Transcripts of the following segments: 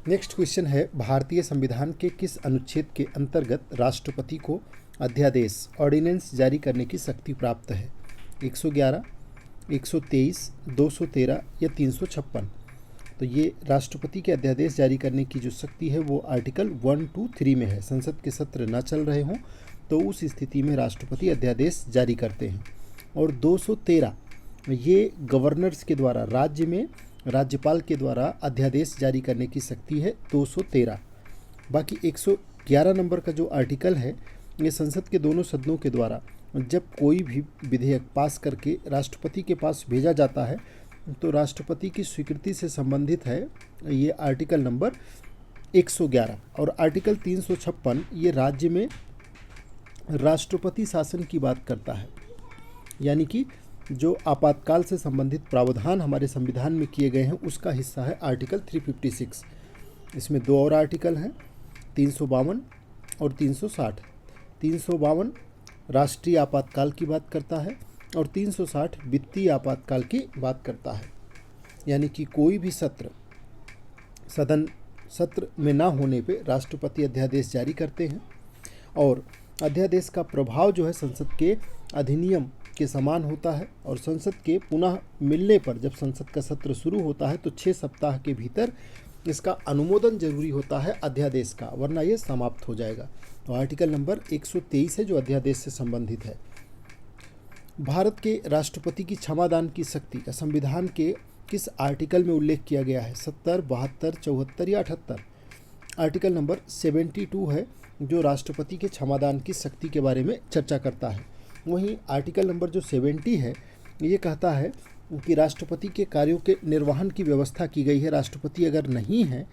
Next question है, भारतीय संविधान के किस अनुच्छेद के अंतर्गत राष्ट्रपति को अध्यादेश ऑर्डिनेंस जारी करने की शक्ति प्राप्त है? 111, 123, 213 या 356? तो ये राष्ट्रपति के अध्यादेश जारी करने की जो शक्ति है वो आर्टिकल 1, 2, 3 में है। संसद के सत्र न चल रहे हों तो उस स्थिति में राष्ट्रपति अध्यादेश जारी करते हैं। और 213 ये गवर्नर्स के द्वारा, राज्य में राज्यपाल के द्वारा अध्यादेश जारी करने की शक्ति है 213। बाकी 111 नंबर का जो आर्टिकल है ये संसद के दोनों सदनों के द्वारा जब कोई भी विधेयक पास करके राष्ट्रपति के पास भेजा जाता है तो राष्ट्रपति की स्वीकृति से संबंधित है ये आर्टिकल नंबर 111। और आर्टिकल 356 ये राज्य में राष्ट्रपति शासन की बात करता है, यानी कि जो आपातकाल से संबंधित प्रावधान हमारे संविधान में किए गए हैं उसका हिस्सा है आर्टिकल 356। इसमें दो और आर्टिकल हैं, 352 और 360। 352 राष्ट्रीय आपातकाल की बात करता है और 360 वित्तीय आपातकाल की बात करता है। यानी कि कोई भी सत्र में ना होने पे राष्ट्रपति अध्यादेश जारी करते हैं और अध्यादेश का प्रभाव जो है संसद के अधिनियम के समान होता है। और संसद के पुनः मिलने पर जब संसद का सत्र शुरू होता है तो 6 सप्ताह के भीतर इसका अनुमोदन जरूरी होता है अध्यादेश का, वरना ये समाप्त हो जाएगा। तो आर्टिकल नंबर 123 है जो अध्यादेश से संबंधित है। भारत के राष्ट्रपति की क्षमादान की शक्ति का संविधान के किस आर्टिकल में उल्लेख किया गया है? 70, 72, 74 या 78? आर्टिकल नंबर 72 है जो राष्ट्रपति के क्षमादान की शक्ति के बारे में चर्चा करता है। वहीं आर्टिकल नंबर जो 70 है ये कहता है कि राष्ट्रपति के कार्यों के निर्वहन की व्यवस्था की गई है। राष्ट्रपति अगर नहीं है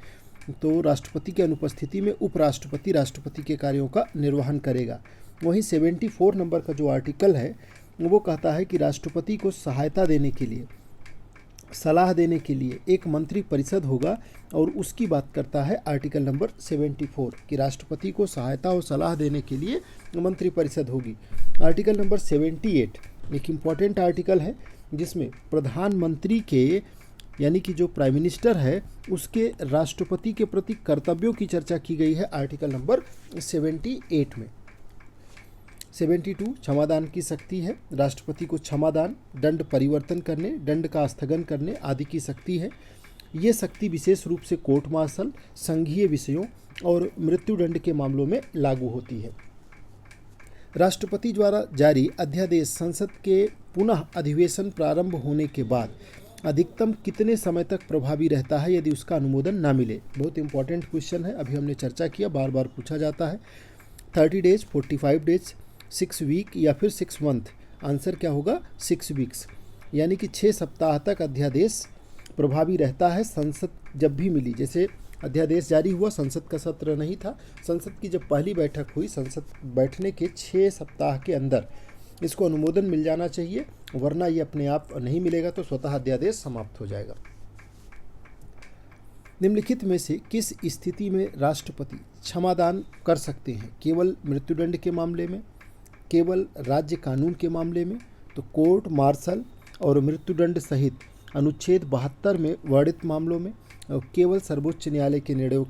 तो राष्ट्रपति की अनुपस्थिति में उपराष्ट्रपति राष्ट्रपति के कार्यों का निर्वहन करेगा। वहीं 74 नंबर का जो आर्टिकल है वो कहता है कि राष्ट्रपति को सहायता देने के लिए, सलाह देने के लिए एक मंत्री परिषद होगा और उसकी बात करता है आर्टिकल नंबर 74 कि राष्ट्रपति को सहायता और सलाह देने के लिए मंत्री परिषद होगी। आर्टिकल नंबर 78 एक इम्पॉर्टेंट आर्टिकल है जिसमें प्रधानमंत्री के, यानी कि जो प्राइम मिनिस्टर है उसके राष्ट्रपति के प्रति कर्तव्यों की चर्चा की गई है आर्टिकल नंबर 78 में। 72 क्षमादान की शक्ति है। राष्ट्रपति को क्षमादान, दंड परिवर्तन करने, दंड का स्थगन करने आदि की शक्ति है। ये शक्ति विशेष रूप से कोर्ट मार्शल, संघीय विषयों और मृत्युदंड के मामलों में लागू होती है। राष्ट्रपति द्वारा जारी अध्यादेश संसद के पुनः अधिवेशन प्रारंभ होने के बाद अधिकतम कितने समय तक प्रभावी रहता है यदि उसका अनुमोदन ना मिले? बहुत इंपॉर्टेंट क्वेश्चन है, अभी हमने चर्चा किया, बार बार पूछा जाता है। 30 डेज, 45 डेज, 6 वीक या फिर 6 मंथ? आंसर क्या होगा? 6 वीक्स, यानी कि 6 सप्ताह तक अध्यादेश प्रभावी रहता है संसद जब भी मिली। जैसे अध्यादेश जारी हुआ, संसद का सत्र नहीं था, संसद की जब पहली बैठक हुई, संसद बैठने के 6 सप्ताह के अंदर इसको अनुमोदन मिल जाना चाहिए, वरना ये अपने आप नहीं मिलेगा तो स्वतः अध्यादेश समाप्त हो जाएगा। निम्नलिखित में से किस स्थिति में राष्ट्रपति क्षमादान कर सकते हैं? केवल मृत्युदंड के मामले में, केवल राज्य कानून के मामले में, तो कोर्ट मार्शल और मृत्युदंड सहित अनुच्छेद 72 में वर्णित मामलों में, और केवल सर्वोच्च न्यायालय के निर्णय,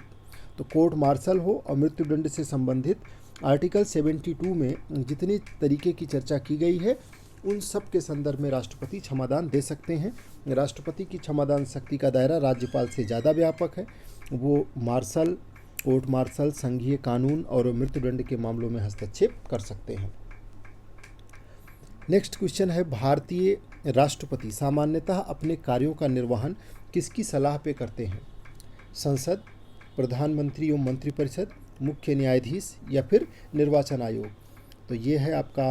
तो कोर्ट मार्शल हो और मृत्युदंड से संबंधित आर्टिकल 72 में जितनी तरीके की चर्चा की गई है उन सब के संदर्भ में राष्ट्रपति क्षमादान दे सकते हैं। राष्ट्रपति की क्षमादान शक्ति का दायरा राज्यपाल से ज़्यादा व्यापक है, वो मार्शल, कोर्ट मार्शल, संघीय कानून और मृत्युदंड के मामलों में हस्तक्षेप कर सकते हैं। नेक्स्ट क्वेश्चन है, भारतीय राष्ट्रपति सामान्यतः अपने कार्यों का निर्वहन किसकी सलाह पे करते हैं? संसद, प्रधानमंत्री एवं मंत्रिपरिषद, मुख्य न्यायाधीश या फिर निर्वाचन आयोग? तो ये है आपका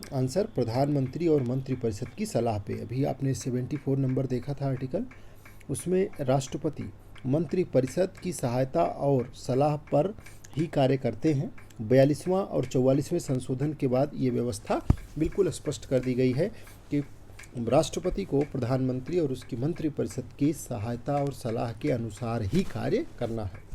आंसर, प्रधानमंत्री और मंत्रिपरिषद की सलाह पे। अभी आपने 74 नंबर देखा था आर्टिकल, उसमें राष्ट्रपति मंत्रिपरिषद की सहायता और सलाह पर ही कार्य करते हैं। 42वां और 44वें संशोधन के बाद ये व्यवस्था बिल्कुल स्पष्ट कर दी गई है कि राष्ट्रपति को प्रधानमंत्री और उसकी मंत्रिपरिषद की सहायता और सलाह के अनुसार ही कार्य करना है।